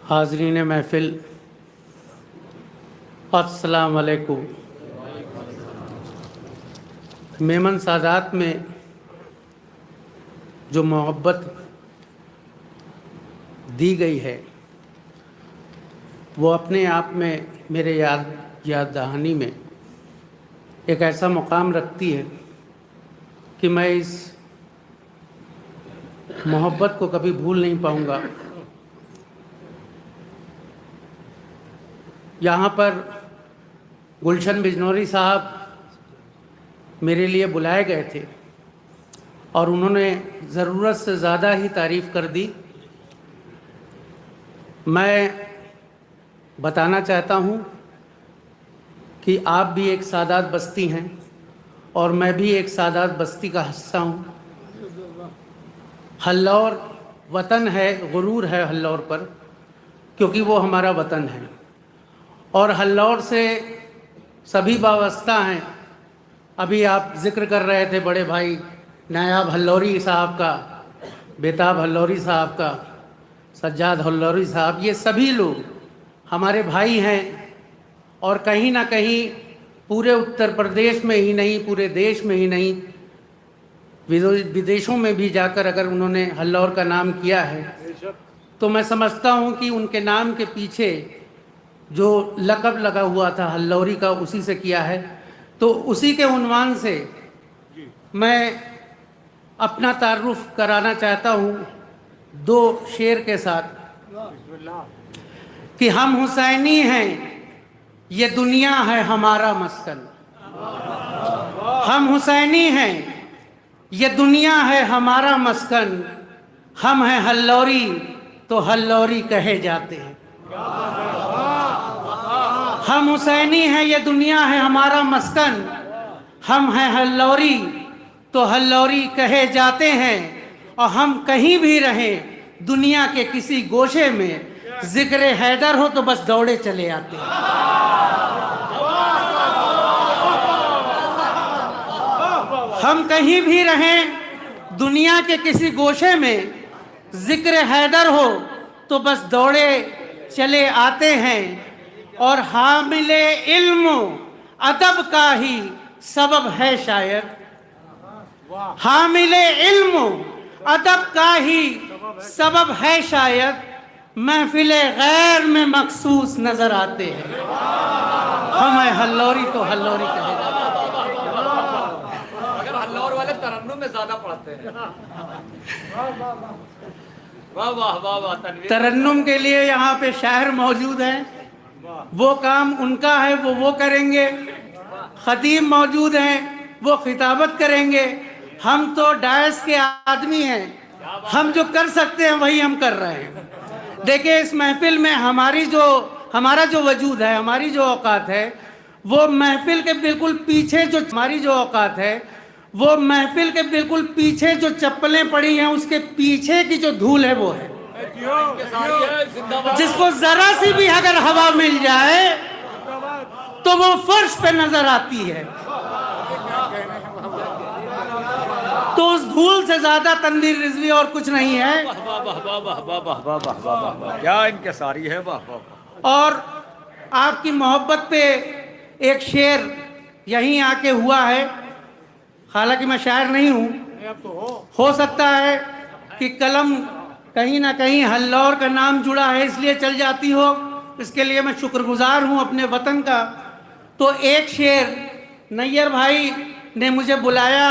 हाज़रीन महफ़िल, अस्सलाम वालेकुम। मेमन सादात में जो मोहब्बत दी गई है वो अपने आप में मेरे याद दहानी में एक ऐसा मुकाम रखती है कि मैं इस मोहब्बत को कभी भूल नहीं पाऊँगा। यहाँ पर गुलशन बिजनौरी साहब मेरे लिए बुलाए गए थे और उन्होंने ज़रूरत से ज़्यादा ही तारीफ़ कर दी। मैं बताना चाहता हूँ कि आप भी एक सादात बस्ती हैं और मैं भी एक सादात बस्ती का हिस्सा हूँ। हल्लौर वतन है, गुरूर है हल्लौर पर, क्योंकि वो हमारा वतन है और हल्लौर से सभी वाबस्ता हैं। अभी आप जिक्र कर रहे थे बड़े भाई नायाब हल्लौरी साहब का, बेताब हल्लौरी साहब का, सज्जाद हल्लौरी साहब, ये सभी लोग हमारे भाई हैं और कहीं ना कहीं पूरे उत्तर प्रदेश में ही नहीं, पूरे देश में ही नहीं, विदेशों में भी जाकर अगर उन्होंने हल्लौर का नाम किया है तो मैं समझता हूँ कि उनके नाम के पीछे जो लक़ब लगा हुआ था हल्लौरी का, उसी से किया है। तो उसी के उन्वान से मैं अपना तारुफ कराना चाहता हूँ दो शेर के साथ कि हम हुसैनी हैं, ये दुनिया है हमारा मस्कन। हम हुसैनी हैं, ये दुनिया है हमारा मस्कन। हम हैं हल्लौरी तो हल्लौरी कहे जाते हैं। हम हुसैनी हैं, ये दुनिया है हमारा मस्कन। हम हैं हल्लौरी तो हल्लौरी कहे जाते हैं। और हम कहीं भी रहें दुनिया के किसी गोशे में, जिक्र हैदर हो तो बस दौड़े चले आते हैं। हम कहीं भी रहें दुनिया के किसी गोशे में, जिक्र हैदर हो तो बस दौड़े चले आते हैं। और हामिले इल्म अदब का ही सबब है शायद। हामिले इल्म अदब का ही सबब है शायद। महफिले गैर में मखसूस नजर आते हैं। हमें हल्लौरी तो हल्लौरी कहेगा। अगर हल्लौर वाले तरन्नुम में ज्यादा पढ़ते हैं। वाह वाह वाह वाह। तरन्नुम के लिए यहाँ पे शायर मौजूद हैं, वो काम उनका है, वो करेंगे। खतीब मौजूद हैं, वो खिताबत करेंगे। हम तो डायस के आदमी हैं, हम जो कर सकते हैं वही हम कर रहे हैं। देखिए इस महफिल में हमारा जो वजूद है, हमारी जो औकात है, वो महफिल के बिल्कुल पीछे जो हमारी जो औकात है, वो महफिल के बिल्कुल पीछे जो चप्पलें पड़ी हैं उसके पीछे की जो धूल है वो है। जिसको जरा सी भी अगर हवा मिल जाए तो वो फर्श पे नजर आती है। तो उस धूल से ज्यादा तनवीर रिजवी और कुछ नहीं है। क्या इनके सारी है। वाह वाह। और आपकी मोहब्बत पे एक शेर यहीं आके हुआ है। हालांकि मैं शायर नहीं हूँ, हो सकता है कि कलम कहीं ना कहीं हल्लौर का नाम जुड़ा है इसलिए चल जाती हो। इसके लिए मैं शुक्रगुजार हूँ अपने वतन का। तो एक शेर नैयर भाई ने मुझे बुलाया,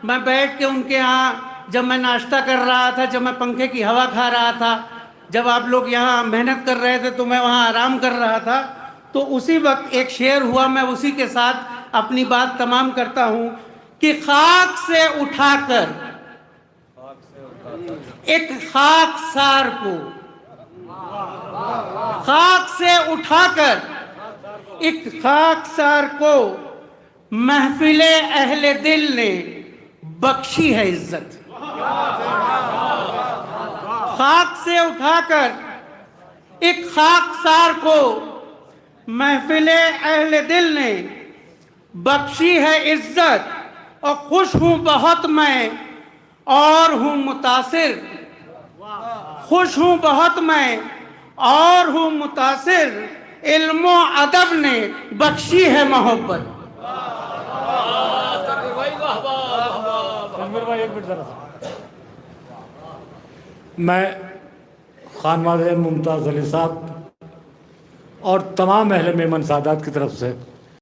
मैं बैठ के उनके यहाँ, जब मैं नाश्ता कर रहा था, जब मैं पंखे की हवा खा रहा था, जब आप लोग यहाँ मेहनत कर रहे थे तो मैं वहाँ आराम कर रहा था, तो उसी वक्त एक शेर हुआ। मैं उसी के साथ अपनी बात तमाम करता हूँ कि खाक से उठाकर एक खाकसार को, खाक से उठाकर एक खाकसार को महफिले अहले दिल ने बख्शी है इज्जत। खाक से उठाकर एक खाकसार को महफिले अहले दिल ने बख्शी है इज्जत। और खुश हूं बहुत मैं और हूं मुतासिर, खुश हूं बहुत मैं और हूँ मुतासिर, इल्मो अदब ने बख्शी है मोहब्बत। तनवीर भाई वाह वाह वाह। तनवीर भाई एक मिनट जरा सा। मैं खानवाद मुमताज़ अली साहब और तमाम अहले मेमन सादात की तरफ से